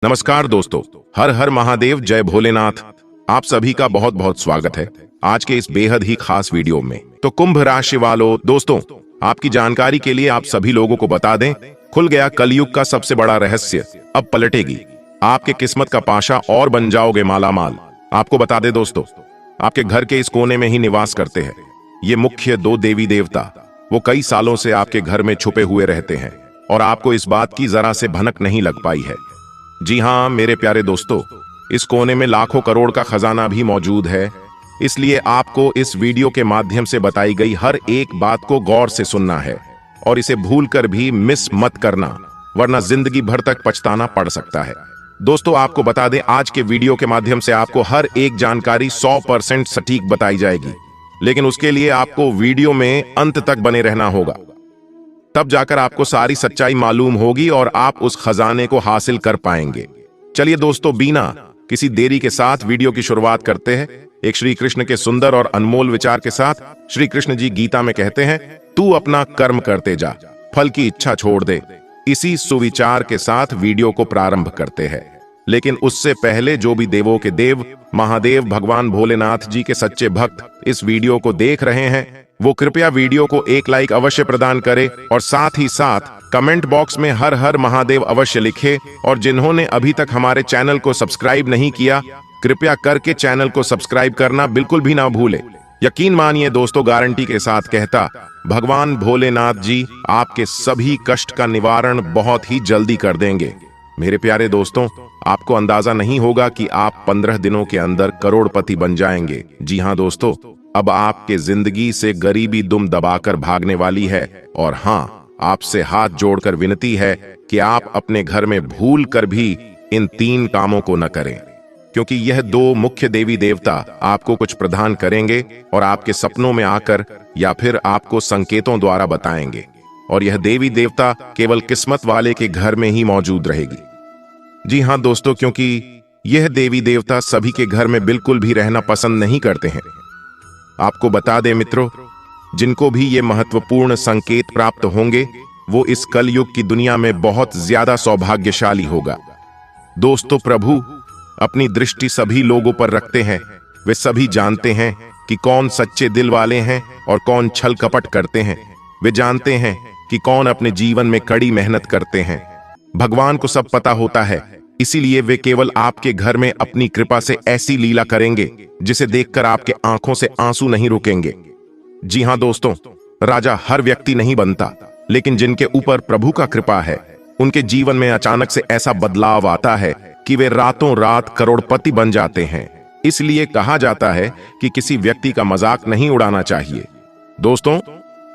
नमस्कार दोस्तों, हर हर महादेव, जय भोलेनाथ। आप सभी का बहुत बहुत स्वागत है आज के इस बेहद ही खास वीडियो में। तो कुंभ राशि वालों, दोस्तों आपकी जानकारी के लिए आप सभी लोगों को बता दें, खुल गया कलयुग का सबसे बड़ा रहस्य। अब पलटेगी आपके किस्मत का पाशा और बन जाओगे मालामाल। आपको बता दें दोस्तों, आपके घर के इस कोने में ही निवास करते हैं ये मुख्य दो देवी देवता। वो कई सालों से आपके घर में छुपे हुए रहते हैं और आपको इस बात की जरा से भनक नहीं लग पाई है। जी हाँ मेरे प्यारे दोस्तों, इस कोने में लाखों करोड़ का खजाना भी मौजूद है। इसलिए आपको इस वीडियो के माध्यम से बताई गई हर एक बात को गौर से सुनना है और इसे भूलकर भी मिस मत करना, वरना जिंदगी भर तक पछताना पड़ सकता है। दोस्तों आपको बता दें, आज के वीडियो के माध्यम से आपको हर एक जानकारी 100% सटीक बताई जाएगी, लेकिन उसके लिए आपको वीडियो में अंत तक बने रहना होगा। तब जाकर आपको सारी सच्चाई मालूम होगी और आप उस खजाने को हासिल कर पाएंगे। चलिए दोस्तों, बिना किसी देरी के साथ वीडियो की शुरुआत करते हैं। एक श्री कृष्ण के सुंदर और अनमोल विचार के साथ। श्री कृष्ण जी गीता में कहते हैं, तू अपना कर्म करते जा, फल की इच्छा छोड़ दे। इसी सुविचार के साथ वीडियो को प्रारंभ करते हैं, लेकिन उससे पहले जो भी देवों के देव महादेव भगवान भोलेनाथ जी के सच्चे भक्त इस वीडियो को देख रहे हैं, वो कृपया वीडियो को एक लाइक अवश्य प्रदान करें और साथ ही साथ कमेंट बॉक्स में हर हर महादेव अवश्य लिखे। और जिन्होंने अभी तक हमारे चैनल को सब्सक्राइब नहीं किया, कृपया करके चैनल को सब्सक्राइब करना बिल्कुल भी ना भूले। यकीन मानिए दोस्तों, गारंटी के साथ कहता भगवान भोलेनाथ जी आपके सभी कष्ट का निवारण बहुत ही जल्दी कर देंगे। मेरे प्यारे दोस्तों, आपको अंदाजा नहीं होगा कि आप 15 दिनों के अंदर करोड़पति बन जाएंगे। जी हाँ दोस्तों, अब आपके जिंदगी से गरीबी दुम दबाकर भागने वाली है। और हाँ, आपसे हाथ जोड़कर विनती है कि आप अपने घर में भूल कर भी इन 3 कामों को न करें, क्योंकि यह 2 मुख्य देवी देवता आपको कुछ प्रदान करेंगे और आपके सपनों में आकर या फिर आपको संकेतों द्वारा बताएंगे। और यह देवी देवता केवल किस्मत वाले के घर में ही मौजूद रहेगी। जी हाँ दोस्तों, क्योंकि यह देवी देवता सभी के घर में बिल्कुल भी रहना पसंद नहीं करते हैं। आपको बता दें मित्रों, जिनको भी ये महत्वपूर्ण संकेत प्राप्त होंगे वो इस कलयुग की दुनिया में बहुत ज्यादा सौभाग्यशाली होगा। दोस्तों, प्रभु अपनी दृष्टि सभी लोगों पर रखते हैं। वे सभी जानते हैं कि कौन सच्चे दिल वाले हैं और कौन छल कपट करते हैं। वे जानते हैं कि कौन अपने जीवन में कड़ी मेहनत करते हैं। भगवान को सब पता होता है, इसीलिए वे केवल आपके घर में अपनी कृपा से ऐसी लीला करेंगे जिसे देखकर आपके आंखों से आंसू नहीं रुकेंगे। जी हां दोस्तों, राजा हर व्यक्ति नहीं बनता, लेकिन जिनके ऊपर प्रभु का कृपा है उनके जीवन में अचानक से ऐसा बदलाव आता है कि वे रातों रात करोड़पति बन जाते हैं। इसलिए कहा जाता है कि किसी व्यक्ति का मजाक नहीं उड़ाना चाहिए। दोस्तों,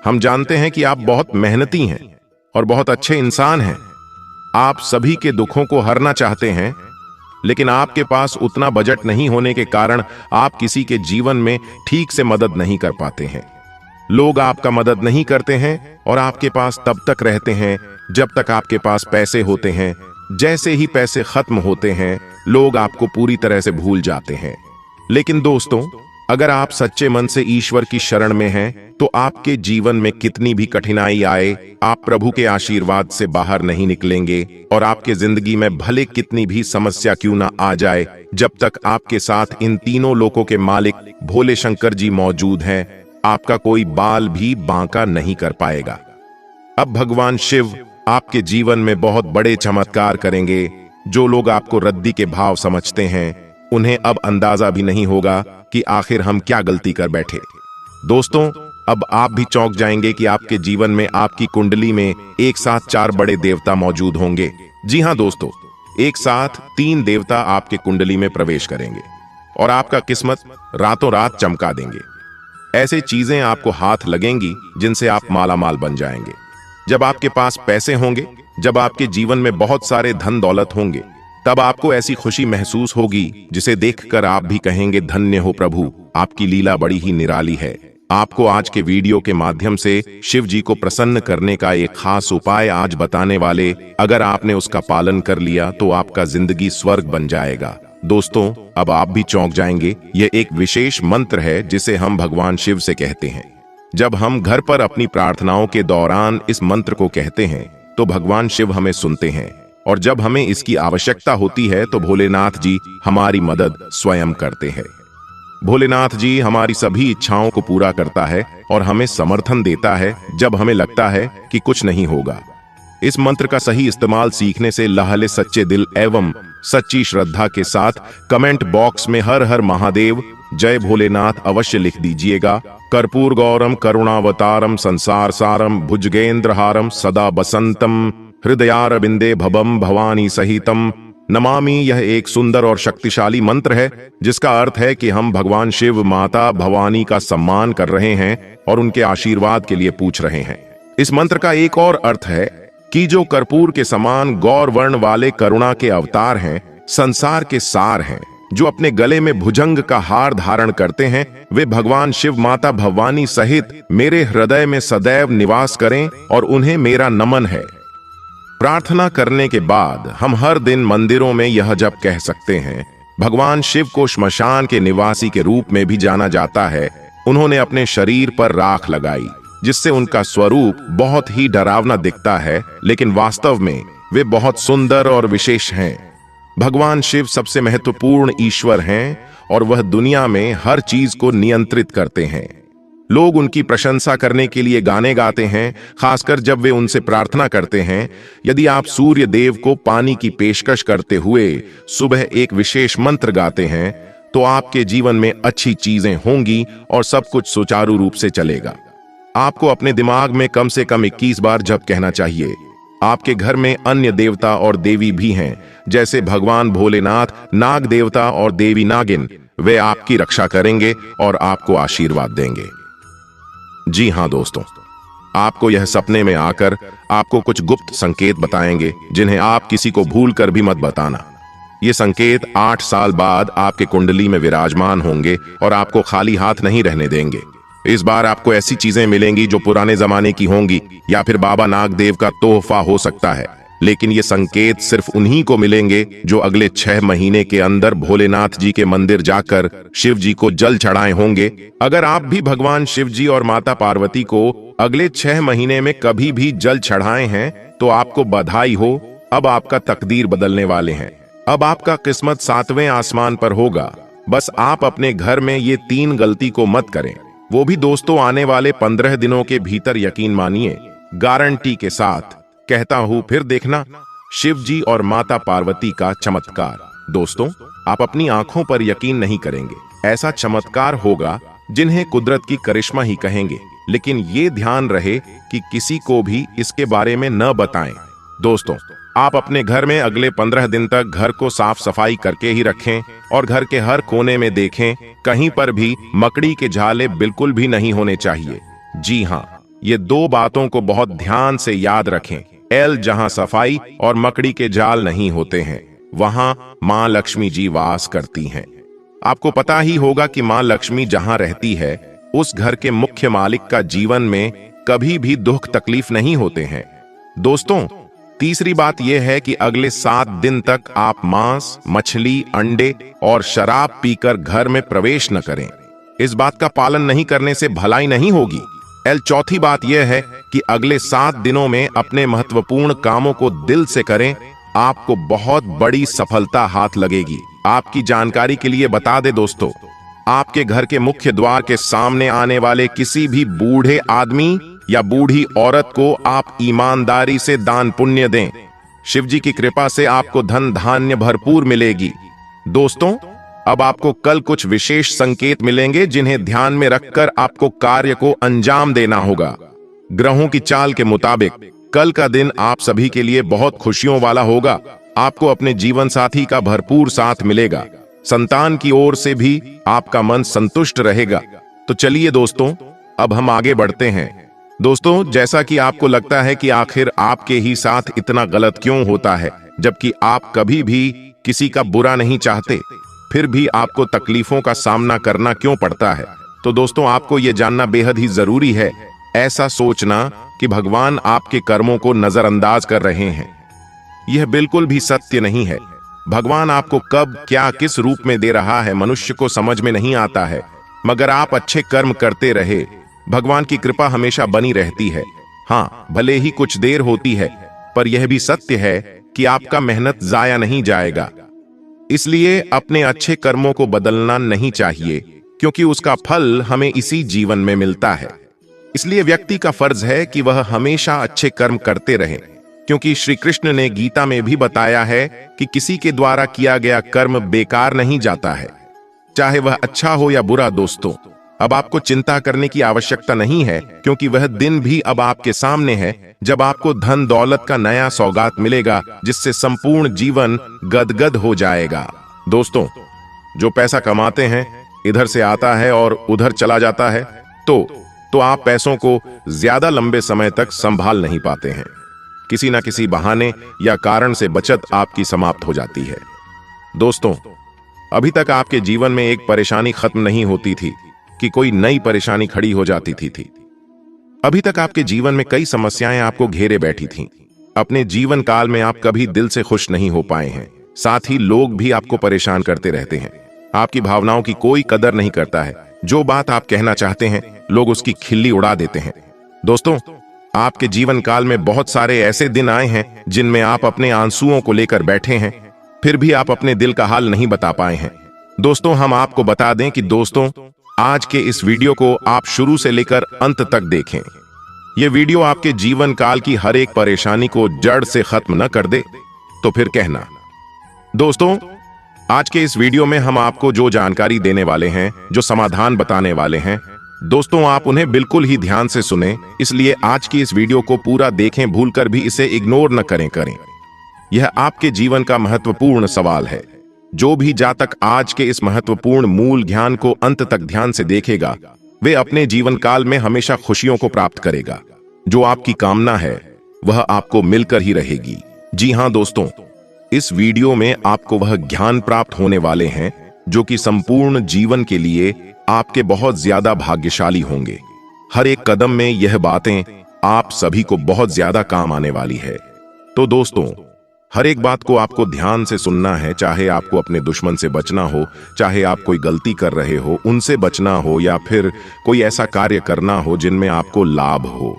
हम जानते हैं कि आप बहुत मेहनती हैं और बहुत अच्छे इंसान हैं। आप सभी के दुखों को हरना चाहते हैं, लेकिन आपके पास उतना बजट नहीं होने के कारण आप किसी के जीवन में ठीक से मदद नहीं कर पाते हैं। लोग आपका मदद नहीं करते हैं और आपके पास तब तक रहते हैं जब तक आपके पास पैसे होते हैं। जैसे ही पैसे खत्म होते हैं, लोग आपको पूरी तरह से भूल जाते हैं। लेकिन दोस्तों, अगर आप सच्चे मन से ईश्वर की शरण में हैं, तो आपके जीवन में कितनी भी कठिनाई आए, आप प्रभु के आशीर्वाद से बाहर नहीं निकलेंगे। और आपके जिंदगी में भले कितनी भी समस्या क्यों ना आ जाए, जब तक आपके साथ इन तीनों लोकों के मालिक भोले शंकर जी मौजूद हैं, आपका कोई बाल भी बांका नहीं कर पाएगा। अब भगवान शिव आपके जीवन में बहुत बड़े चमत्कार करेंगे। जो लोग आपको रद्दी के भाव समझते हैं, उन्हें अब अंदाजा भी नहीं होगा कि आखिर हम क्या गलती कर बैठे। दोस्तों, अब आप भी चौंक जाएंगे कि आपके जीवन में आपकी कुंडली में एक साथ 4 बड़े देवता मौजूद होंगे। जी हां दोस्तों, एक साथ 3 देवता आपके कुंडली में प्रवेश करेंगे और आपका किस्मत रातों रात चमका देंगे। ऐसे चीजें आपको हाथ लगेंगी जिनसे आप मालामाल बन जाएंगे। जब आपके पास पैसे होंगे, जब आपके जीवन में बहुत सारे धन दौलत होंगे, तब आपको ऐसी खुशी महसूस होगी जिसे देखकर आप भी कहेंगे, धन्य हो प्रभु, आपकी लीला बड़ी ही निराली है। आपको आज के वीडियो के माध्यम से शिव जी को प्रसन्न करने का एक खास उपाय आज बताने वाले। अगर आपने उसका पालन कर लिया तो आपका जिंदगी स्वर्ग बन जाएगा। दोस्तों, अब आप भी चौंक जाएंगे। यह एक विशेष मंत्र है जिसे हम भगवान शिव से कहते हैं। जब हम घर पर अपनी प्रार्थनाओं के दौरान इस मंत्र को कहते हैं तो भगवान शिव हमें सुनते हैं। और जब हमें इसकी आवश्यकता होती है तो भोलेनाथ जी हमारी मदद स्वयं करते हैं। भोलेनाथ जी हमारी सभी इच्छाओं को पूरा करता है और हमें समर्थन देता है जब हमें लगता है कि कुछ नहीं होगा। इस मंत्र का सही इस्तेमाल सीखने से लहले सच्चे दिल एवं सच्ची श्रद्धा के साथ कमेंट बॉक्स में हर हर महादेव जय भोलेनाथ अवश्य लिख दीजिएगा। कर्पूर गौरम करुणावतारम संसार सारम भुजगेंद्रहारम सदा बसंतम हृदयारविंदे भवम भवानी सहितम नमामि। यह एक सुंदर और शक्तिशाली मंत्र है जिसका अर्थ है कि हम भगवान शिव माता भवानी का सम्मान कर रहे हैं और उनके आशीर्वाद के लिए पूछ रहे हैं। इस मंत्र का एक और अर्थ है कि जो कर्पूर के समान गौर वर्ण वाले करुणा के अवतार हैं, संसार के सार हैं, जो अपने गले में भुजंग का हार धारण करते हैं, वे भगवान शिव माता भवानी सहित मेरे हृदय में सदैव निवास करें और उन्हें मेरा नमन है। प्रार्थना करने के बाद हम हर दिन मंदिरों में यह जप कह सकते हैं। भगवान शिव को श्मशान के निवासी के रूप में भी जाना जाता है। उन्होंने अपने शरीर पर राख लगाई जिससे उनका स्वरूप बहुत ही डरावना दिखता है, लेकिन वास्तव में वे बहुत सुंदर और विशेष हैं। भगवान शिव सबसे महत्वपूर्ण ईश्वर हैं और वह दुनिया में हर चीज को नियंत्रित करते हैं। लोग उनकी प्रशंसा करने के लिए गाने गाते हैं, खासकर जब वे उनसे प्रार्थना करते हैं। यदि आप सूर्य देव को पानी की पेशकश करते हुए सुबह एक विशेष मंत्र गाते हैं तो आपके जीवन में अच्छी चीजें होंगी और सब कुछ सुचारू रूप से चलेगा। आपको अपने दिमाग में कम से कम 21 बार जप कहना चाहिए। आपके घर में अन्य देवता और देवी भी हैं, जैसे भगवान भोलेनाथ, नाग देवता और देवी नागिन। वे आपकी रक्षा करेंगे और आपको आशीर्वाद देंगे। जी हाँ दोस्तों, आपको यह सपने में आकर आपको कुछ गुप्त संकेत बताएंगे जिन्हें आप किसी को भूल कर भी मत बताना। ये संकेत 8 साल बाद आपके कुंडली में विराजमान होंगे और आपको खाली हाथ नहीं रहने देंगे। इस बार आपको ऐसी चीजें मिलेंगी जो पुराने जमाने की होंगी या फिर बाबा नागदेव का तोहफा हो सकता है, लेकिन ये संकेत सिर्फ उन्हीं को मिलेंगे जो अगले 6 महीने के अंदर भोलेनाथ जी के मंदिर जाकर शिव जी को जल चढ़ाए होंगे। अगर आप भी भगवान शिव जी और माता पार्वती को अगले 6 महीने में कभी भी जल चढ़ाए हैं तो आपको बधाई हो। अब आपका तकदीर बदलने वाले हैं। अब आपका किस्मत 7वें आसमान पर होगा। बस आप अपने घर में ये 3 गलती को मत करें, वो भी दोस्तों आने वाले 15 दिनों के भीतर। यकीन मानिए, गारंटी के साथ कहता हूं, फिर देखना शिव जी और माता पार्वती का चमत्कार। दोस्तों, आप अपनी आंखों पर यकीन नहीं करेंगे। ऐसा चमत्कार होगा जिन्हें कुदरत की करिश्मा ही कहेंगे, लेकिन ये ध्यान रहे कि किसी को भी इसके बारे में न बताएं। दोस्तों, आप अपने घर में अगले 15 दिन तक घर को साफ सफाई करके ही रखें और घर के हर कोने में देखें, कहीं पर भी मकड़ी के झाले बिल्कुल भी नहीं होने चाहिए। जी हाँ, ये 2 बातों को बहुत ध्यान से याद रखें। जहां सफाई और मकड़ी के जाल नहीं होते हैं, वहां मां लक्ष्मी जी वास करती हैं। आपको पता ही होगा कि मां लक्ष्मी जहां रहती है, उस घर के मुख्य मालिक का जीवन में कभी भी दुख तकलीफ नहीं होते हैं। दोस्तों, तीसरी बात यह है कि अगले 7 दिन तक आप मांस, मछली, अंडे और शराब पीकर घर में प्रवेश न करें। इस बात का पालन नहीं करने से भलाई नहीं होगी। चौथी बात यह है कि अगले 7 दिनों में अपने महत्वपूर्ण कामों को दिल से करें। आपको बहुत बड़ी सफलता हाथ लगेगी। आपकी जानकारी के लिए बता दे दोस्तों, आपके घर के मुख्य द्वार के सामने आने वाले किसी भी बूढ़े आदमी या बूढ़ी औरत को आप ईमानदारी से दान पुण्य दें। शिव जी की कृपा से आपको धन धान्य भरपूर मिलेगी। दोस्तों, अब आपको कल कुछ विशेष संकेत मिलेंगे जिन्हें ध्यान में रखकर आपको कार्य को अंजाम देना होगा। ग्रहों की चाल के मुताबिक कल का दिन आप सभी के लिए बहुत खुशियों वाला होगा। आपको अपने जीवन साथी का भरपूर साथ मिलेगा। संतान की ओर से भी आपका मन संतुष्ट रहेगा। तो चलिए दोस्तों, अब हम आगे बढ़ते हैं। दोस्तों, जैसा कि आपको लगता है कि आखिर आपके ही साथ इतना गलत क्यों होता है, जबकि आप कभी भी किसी का बुरा नहीं चाहते, फिर भी आपको तकलीफों का सामना करना क्यों पड़ता है, तो दोस्तों आपको यह जानना बेहद ही जरूरी है। ऐसा सोचना कि भगवान आपके कर्मों को नजरअंदाज कर रहे हैं, यह बिल्कुल भी सत्य नहीं है। भगवान आपको कब क्या किस रूप में दे रहा है मनुष्य को समझ में नहीं आता है, मगर आप अच्छे कर्म करते रहे, भगवान की कृपा हमेशा बनी रहती है। हाँ, भले ही कुछ देर होती है, पर यह भी सत्य है कि आपका मेहनत जाया नहीं जाएगा। इसलिए अपने अच्छे कर्मों को बदलना नहीं चाहिए, क्योंकि उसका फल हमें इसी जीवन में मिलता है। इसलिए व्यक्ति का फर्ज है कि वह हमेशा अच्छे कर्म करते रहे, क्योंकि श्री कृष्ण ने गीता में भी बताया है कि किसी के द्वारा किया गया कर्म बेकार नहीं जाता है, चाहे वह अच्छा हो या बुरा। दोस्तों, अब आपको चिंता करने की आवश्यकता नहीं है, क्योंकि वह दिन भी अब आपके सामने है जब आपको धन दौलत का नया सौगात मिलेगा, जिससे संपूर्ण जीवन गदगद हो जाएगा। दोस्तों, जो पैसा कमाते हैं इधर से आता है और उधर चला जाता है, तो आप पैसों को ज्यादा लंबे समय तक संभाल नहीं पाते हैं। किसी ना किसी बहाने या कारण से बचत आपकी समाप्त हो जाती है। दोस्तों, अभी तक आपके जीवन में एक परेशानी खत्म नहीं होती थी कि कोई नई परेशानी खड़ी हो जाती थी। अभी तक आपके जीवन में कई समस्याएं आपको घेरे बैठी थीं। अपने जीवन काल में आप कभी दिल से खुश नहीं हो पाए हैं। साथ ही लोग भी आपको परेशान करते रहते हैं। आपकी भावनाओं की कोई कदर नहीं करता है। जो बात आप कहना चाहते हैं, लोग उसकी खिल्ली उड़ा देते हैं। दोस्तों, आपके जीवन काल में बहुत सारे ऐसे दिन आए हैं जिनमें आप अपने आंसुओं को लेकर बैठे हैं, फिर भी आप अपने दिल का हाल नहीं बता पाए हैं। दोस्तों, हम आपको बता दें कि दोस्तों, आज के इस वीडियो को आप शुरू से लेकर अंत तक देखें। यह वीडियो आपके जीवन काल की हर एक परेशानी को जड़ से खत्म न कर दे तो फिर कहना। दोस्तों, आज के इस वीडियो में हम आपको जो जानकारी देने वाले हैं, जो समाधान बताने वाले हैं, दोस्तों आप उन्हें बिल्कुल ही ध्यान से सुने। इसलिए आज की इस वीडियो को पूरा देखें, भूलकर भी इसे इग्नोर न करें। यह आपके जीवन का महत्वपूर्ण सवाल है। जो भी जातक आज के इस महत्वपूर्ण मूल ज्ञान को अंत तक ध्यान से देखेगा, वे अपने जीवन काल में हमेशा खुशियों को प्राप्त करेगा। जो आपकी कामना है वह आपको मिलकर ही रहेगी। जी हां दोस्तों, इस वीडियो में आपको वह ज्ञान प्राप्त होने वाले हैं जो कि संपूर्ण जीवन के लिए आपके बहुत ज्यादा भाग्यशाली होंगे। हर एक कदम में यह बातें आप सभी को बहुत ज्यादा काम आने वाली है। तो दोस्तों, हर एक बात को आपको ध्यान से सुनना है। चाहे आपको अपने दुश्मन से बचना हो, चाहे आप कोई गलती कर रहे हो उनसे बचना हो, या फिर कोई ऐसा कार्य करना हो जिनमें आपको लाभ हो।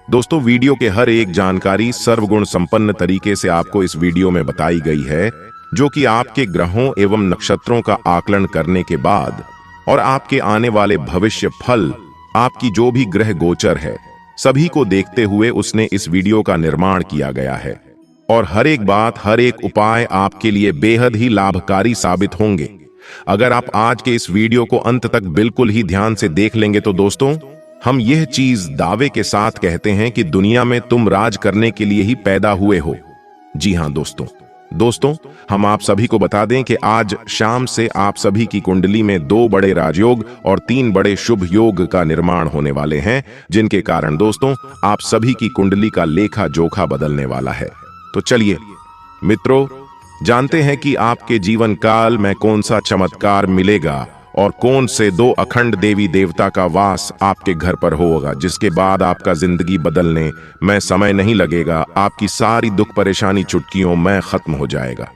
दोस्तों, वीडियो के हर एक जानकारी सर्वगुण संपन्न तरीके से आपको इस वीडियो में बताई गई है, जो कि आपके ग्रहों एवं नक्षत्रों का आकलन करने के बाद और आपके आने वाले भविष्य फल, आपकी जो भी ग्रह गोचर है, सभी को देखते हुए उसने इस वीडियो का निर्माण किया गया है। और हर एक बात, हर एक उपाय आपके लिए बेहद ही लाभकारी साबित होंगे। अगर आप आज के इस वीडियो को अंत तक बिल्कुल ही ध्यान से देख लेंगे तो दोस्तों, हम यह चीज दावे के साथ कहते हैं कि दुनिया में तुम राज करने के लिए ही पैदा हुए हो। जी हां दोस्तों, हम आप सभी को बता दें कि आज शाम से आप सभी की कुंडली में 2 बड़े राजयोग और 3 बड़े शुभ योग का निर्माण होने वाले हैं, जिनके कारण दोस्तों आप सभी की कुंडली का लेखा जोखा बदलने वाला है। तो चलिए मित्रों, जानते हैं कि आपके जीवन काल में कौन सा चमत्कार मिलेगा और कौन से 2 अखंड देवी देवता का वास आपके घर पर होगा, जिसके बाद आपका जिंदगी बदलने में समय नहीं लगेगा। आपकी सारी दुख परेशानी चुटकियों में खत्म हो जाएगा।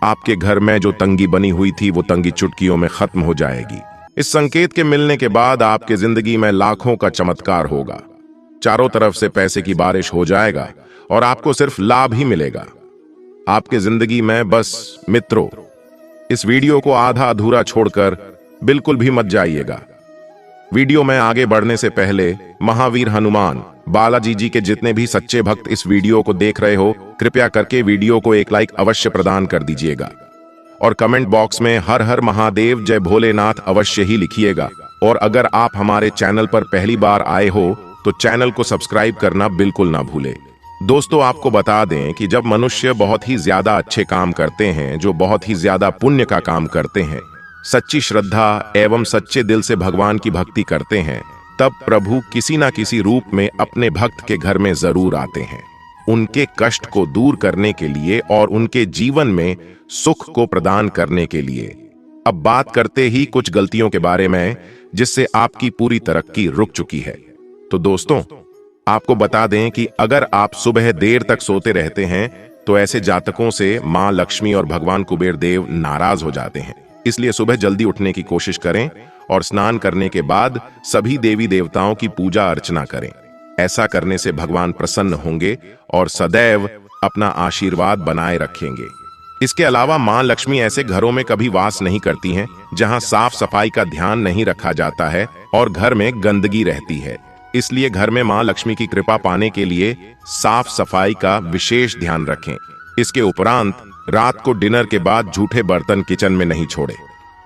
आपके घर में जो तंगी बनी हुई थी वो तंगी चुटकियों में खत्म हो जाएगी। इस संकेत के मिलने के बाद आपके जिंदगी में लाखों का चमत्कार होगा। चारों तरफ से पैसे की बारिश हो जाएगा और आपको सिर्फ लाभ ही मिलेगा आपके जिंदगी में। बस मित्रों, इस वीडियो को आधा अधूरा छोड़कर बिल्कुल भी मत जाइएगा। वीडियो में आगे बढ़ने से पहले महावीर हनुमान बालाजी जी के जितने भी सच्चे भक्त इस वीडियो को देख रहे हो, कृपया करके वीडियो को एक लाइक अवश्य प्रदान कर दीजिएगा और कमेंट बॉक्स में हर हर महादेव जय भोलेनाथ अवश्य ही लिखिएगा। और अगर आप हमारे चैनल पर पहली बार आए हो तो चैनल को सब्सक्राइब करना बिल्कुल ना भूले। दोस्तों, आपको बता दें कि जब मनुष्य बहुत ही ज्यादा अच्छे काम करते हैं, जो बहुत ही ज्यादा पुण्य का काम करते हैं, सच्ची श्रद्धा एवं सच्चे दिल से भगवान की भक्ति करते हैं, तब प्रभु किसी ना किसी रूप में अपने भक्त के घर में जरूर आते हैं, उनके कष्ट को दूर करने के लिए और उनके जीवन में सुख को प्रदान करने के लिए। अब बात करते ही कुछ गलतियों के बारे में जिससे आपकी पूरी तरक्की रुक चुकी है। तो दोस्तों, आपको बता दें कि अगर आप सुबह देर तक सोते रहते हैं तो ऐसे जातकों से मां लक्ष्मी और भगवान कुबेर देव नाराज हो जाते हैं। इसलिए सुबह जल्दी उठने की कोशिश करें और स्नान करने के बाद सभी देवी देवताओं की पूजा अर्चना करें। ऐसा करने से भगवान प्रसन्न होंगे और सदैव अपना आशीर्वाद बनाए रखेंगे। इसके अलावा मां लक्ष्मी ऐसे घरों में कभी वास नहीं करती हैं जहां साफ सफाई का ध्यान नहीं रखा जाता है और घर में गंदगी रहती है। इसलिए घर में मां लक्ष्मी की कृपा पाने के लिए साफ सफाई का विशेष ध्यान रखें। इसके उपरांत रात को डिनर के बाद जूठे बर्तन किचन में नहीं छोड़ें।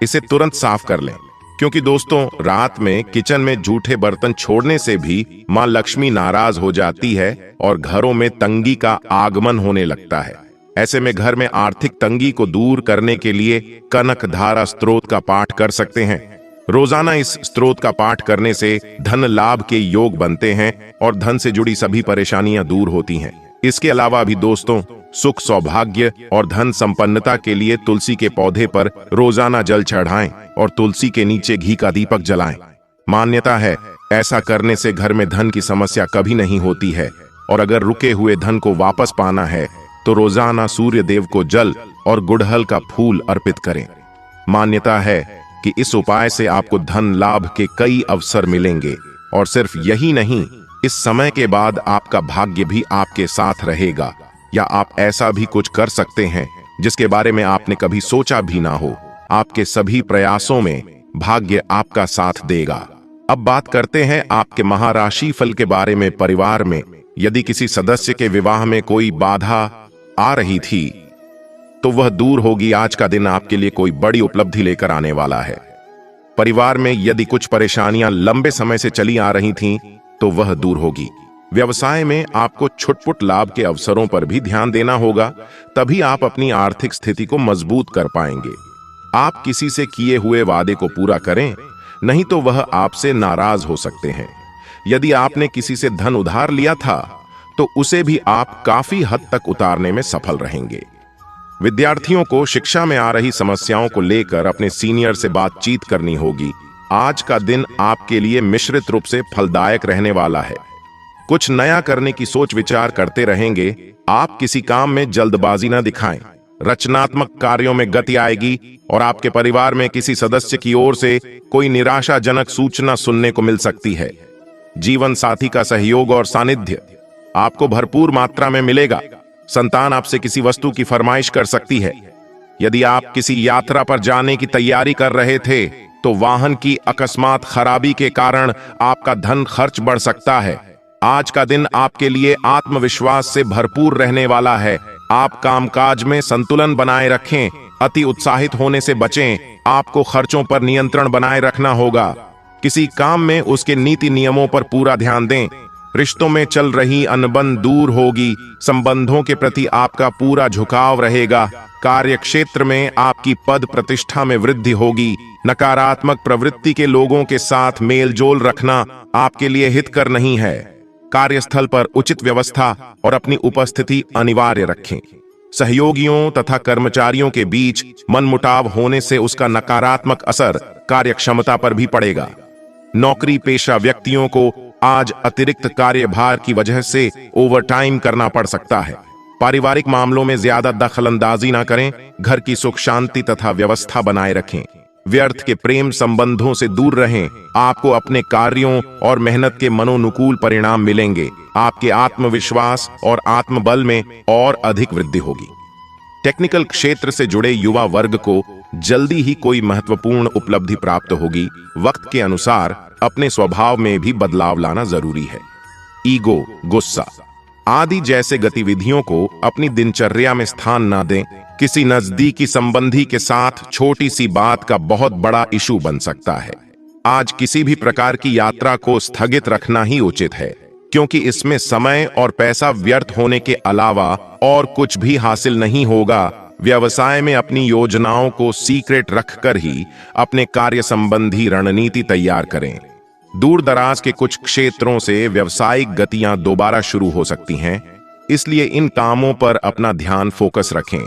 इसे तुरंत साफ कर लें, क्योंकि दोस्तों रात में किचन में जूठे बर्तन छोड़ने से भी मां लक्ष्मी नाराज हो जाती है और घरों में तंगी का आगमन होने लगता है। ऐसे में घर में आर्थिक तंगी को दूर करने के लिए कनक धारा स्तोत्र का पाठ कर सकते हैं। रोजाना इस स्तोत्र का पाठ करने से धन लाभ के योग बनते हैं और धन से जुड़ी सभी परेशानियां दूर होती हैं। इसके अलावा भी दोस्तों सुख सौभाग्य और धन संपन्नता के लिए तुलसी के पौधे पर रोजाना जल चढ़ाएं और तुलसी के नीचे घी का दीपक जलाएं। मान्यता है ऐसा करने से घर में धन की समस्या कभी नहीं होती है और अगर रुके हुए धन को वापस पाना है तो रोजाना सूर्य देव को जल और गुड़हल का फूल अर्पित करें। मान्यता है कि इस उपाय से आपको धन लाभ के कई अवसर मिलेंगे और सिर्फ यही नहीं, इस समय के बाद आपका भाग्य भी आपके साथ रहेगा, या आप ऐसा भी कुछ कर सकते हैं जिसके बारे में आपने कभी सोचा भी ना हो। आपके सभी प्रयासों में भाग्य आपका साथ देगा। अब बात करते हैं आपके महाराशि फल के बारे में। परिवार में यदि किसी सदस्य के विवाह में कोई बाधा आ रही थी तो वह दूर होगी। आज का दिन आपके लिए कोई बड़ी उपलब्धि लेकर आने वाला है। परिवार में यदि कुछ परेशानियां लंबे समय से चली आ रही थीं तो वह दूर होगी। व्यवसाय में आपको छुटपुट लाभ के अवसरों पर भी ध्यान देना होगा, तभी आप अपनी आर्थिक स्थिति को मजबूत कर पाएंगे। आप किसी से किए हुए वादे को पूरा करें, नहीं तो वह आपसे नाराज हो सकते हैं। यदि आपने किसी से धन उधार लिया था तो उसे भी आप काफी हद तक उतारने में सफल रहेंगे। विद्यार्थियों को शिक्षा में आ रही समस्याओं को लेकर अपने सीनियर से बातचीत करनी होगी। आज का दिन आपके लिए मिश्रित रूप से फलदायक रहने वाला है। कुछ नया करने की सोच विचार करते रहेंगे। आप किसी काम में जल्दबाजी न दिखाएं। रचनात्मक कार्यों में गति आएगी और आपके परिवार में किसी सदस्य की ओर से कोई निराशाजनक सूचना सुनने को मिल सकती है। जीवन साथी का सहयोग और सानिध्य आपको भरपूर मात्रा में मिलेगा। संतान आपसे किसी वस्तु की फरमाइश कर सकती है। यदि आप किसी यात्रा पर जाने की तैयारी कर रहे थे तो वाहन की अकस्मात खराबी के कारण आपका धन खर्च बढ़ सकता है। आज का दिन आपके लिए आत्मविश्वास से भरपूर रहने वाला है। आप कामकाज में संतुलन बनाए रखें, अति उत्साहित होने से बचें। आपको खर्चों पर नियंत्रण बनाए रखना होगा। किसी काम में उसके नीति नियमों पर पूरा ध्यान दें। रिश्तों में चल रही अनबन दूर होगी। संबंधों के प्रति आपका पूरा झुकाव रहेगा। कार्य क्षेत्र में आपकी पद प्रतिष्ठा में वृद्धि होगी। नकारात्मक प्रवृत्ति के लोगों के साथ मेल जोल रखना आपके लिए हितकर नहीं है। कार्यस्थल पर उचित व्यवस्था और अपनी उपस्थिति अनिवार्य रखें। सहयोगियों तथा कर्मचारियों के बीच मनमुटाव होने से उसका नकारात्मक असर कार्यक्षमता पर भी पड़ेगा। नौकरी पेशा व्यक्तियों को आज अतिरिक्त कार्यभार की वजह से ओवरटाइम करना पड़ सकता है। पारिवारिक मामलों में ज्यादा दखलंदाजी ना करें। घर की सुख शांति तथा व्यवस्था बनाए रखें। व्यर्थ के प्रेम संबंधों से दूर रहें। आपको अपने कार्यों और मेहनत के मनोनुकूल परिणाम मिलेंगे। आपके आत्मविश्वास और आत्मबल में और अधिक वृद्धि होगी। टेक्निकल क्षेत्र से जुड़े युवा वर्ग को जल्दी ही कोई महत्वपूर्ण उपलब्धि प्राप्त होगी। वक्त के अनुसार अपने स्वभाव में भी बदलाव लाना जरूरी है। ईगो, गुस्सा आदि जैसे गतिविधियों को अपनी दिनचर्या में स्थान न दें। किसी नजदीकी संबंधी के साथ छोटी सी बात का बहुत बड़ा इशू बन सकता है। आज किसी भी प्रकार की यात्रा को स्थगित रखना ही उचित है, क्योंकि इसमें समय और पैसा व्यर्थ होने के अलावा और कुछ भी हासिल नहीं होगा। व्यवसाय में अपनी योजनाओं को सीक्रेट रखकर ही अपने कार्य संबंधी रणनीति तैयार करें। दूर दराज के कुछ क्षेत्रों से व्यावसायिक गतियां दोबारा शुरू हो सकती हैं, इसलिए इन कामों पर अपना ध्यान फोकस रखें।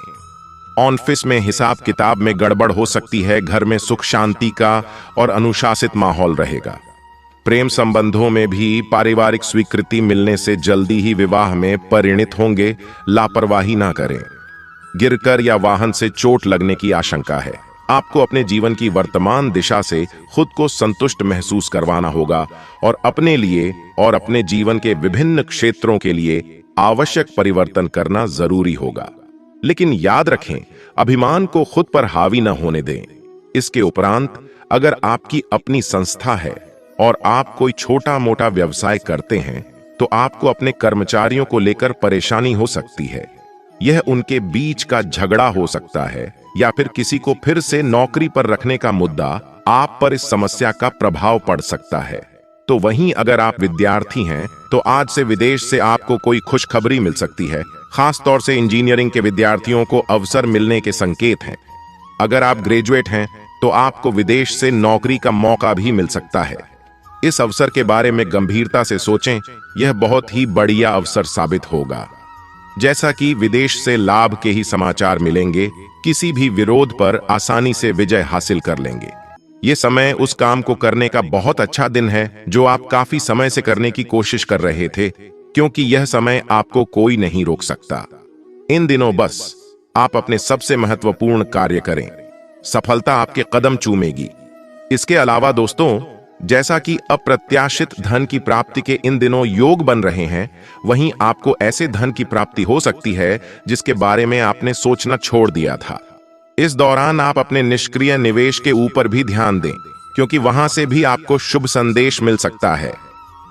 ऑफिस में हिसाब किताब में गड़बड़ हो सकती है। घर में सुख शांति का और अनुशासित माहौल रहेगा। प्रेम संबंधों में भी पारिवारिक स्वीकृति मिलने से जल्दी ही विवाह में परिणित होंगे। लापरवाही ना करें। गिरकर या वाहन से चोट लगने की आशंका है। आपको अपने जीवन की वर्तमान दिशा से खुद को संतुष्ट महसूस करवाना होगा और अपने लिए और अपने जीवन के विभिन्न क्षेत्रों के लिए आवश्यक परिवर्तन करना जरूरी होगा। लेकिन याद रखें, अभिमान को खुद पर हावी न होने दें। इसके उपरांत अगर आपकी अपनी संस्था है और आप कोई छोटा मोटा व्यवसाय करते हैं तो आपको अपने कर्मचारियों को लेकर परेशानी हो सकती है। यह उनके बीच का झगड़ा हो सकता है या फिर किसी को फिर से नौकरी पर रखने का मुद्दा आप पर इस समस्या का प्रभाव पड़ सकता है। तो वहीं अगर आप विद्यार्थी हैं तो आज से विदेश से आपको कोई खुशखबरी मिल सकती है। खास तौर से इंजीनियरिंग के विद्यार्थियों को अवसर मिलने के संकेत हैं। अगर आप ग्रेजुएट हैं तो आपको विदेश से नौकरी का मौका भी मिल सकता है। इस अवसर के बारे में गंभीरता से सोचें, यह बहुत ही बढ़िया अवसर साबित होगा। जैसा कि विदेश से लाभ के ही समाचार मिलेंगे, किसी भी विरोध पर आसानी से विजय हासिल कर लेंगे। ये समय उस काम को करने का बहुत अच्छा दिन है जो आप काफी समय से करने की कोशिश कर रहे थे, क्योंकि यह समय आपको कोई नहीं रोक सकता। इन दिनों बस आप अपने सबसे महत्वपूर्ण कार्य करें, सफलता आपके कदम चूमेगी। इसके अलावा दोस्तों, जैसा कि अप्रत्याशित धन की प्राप्ति के इन दिनों योग बन रहे हैं, वहीं आपको ऐसे धन की प्राप्ति हो सकती है जिसके बारे में आपने सोचना छोड़ दिया था। इस दौरान आप अपने निष्क्रिय निवेश के ऊपर भी ध्यान दें, क्योंकि वहां से भी आपको शुभ संदेश मिल सकता है।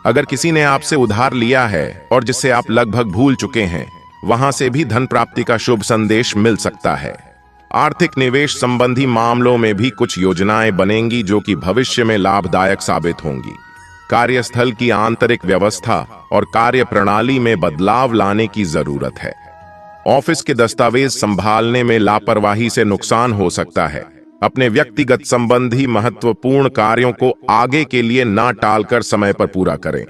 अगर किसी ने आपसे उधार लिया है और जिसे आप लगभग भूल चुके हैं, वहां से भी धन प्राप्ति का शुभ संदेश मिल सकता है। आर्थिक निवेश संबंधी मामलों में भी कुछ योजनाएं बनेंगी जो कि भविष्य में लाभदायक साबित होंगी। कार्यस्थल की आंतरिक व्यवस्था और कार्य प्रणाली में बदलाव लाने की जरूरत है। ऑफिस के दस्तावेज संभालने में लापरवाही से नुकसान हो सकता है। अपने व्यक्तिगत संबंधी महत्वपूर्ण कार्यों को आगे के लिए ना टालकर समय पर पूरा करें।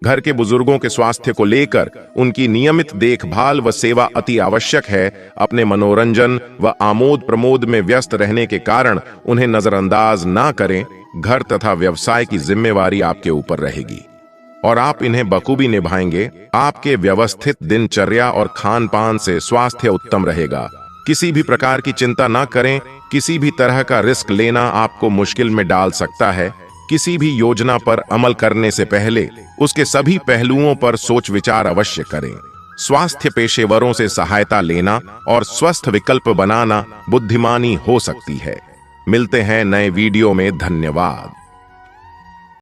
घर के बुजुर्गों के स्वास्थ्य को लेकर उनकी नियमित देखभाल व सेवा अति आवश्यक है। अपने मनोरंजन व आमोद प्रमोद में व्यस्त रहने के कारण उन्हें नजरअंदाज ना करें। घर तथा व्यवसाय की जिम्मेवारी आपके ऊपर रहेगी और आप इन्हें बखूबी निभाएंगे। आपके व्यवस्थित दिनचर्या और खान पान से स्वास्थ्य उत्तम रहेगा। किसी भी प्रकार की चिंता ना करें। किसी भी तरह का रिस्क लेना आपको मुश्किल में डाल सकता है। किसी भी योजना पर अमल करने से पहले उसके सभी पहलुओं पर सोच विचार अवश्य करें। स्वास्थ्य पेशेवरों से सहायता लेना और स्वस्थ विकल्प बनाना बुद्धिमानी हो सकती है। मिलते हैं नए वीडियो में। धन्यवाद।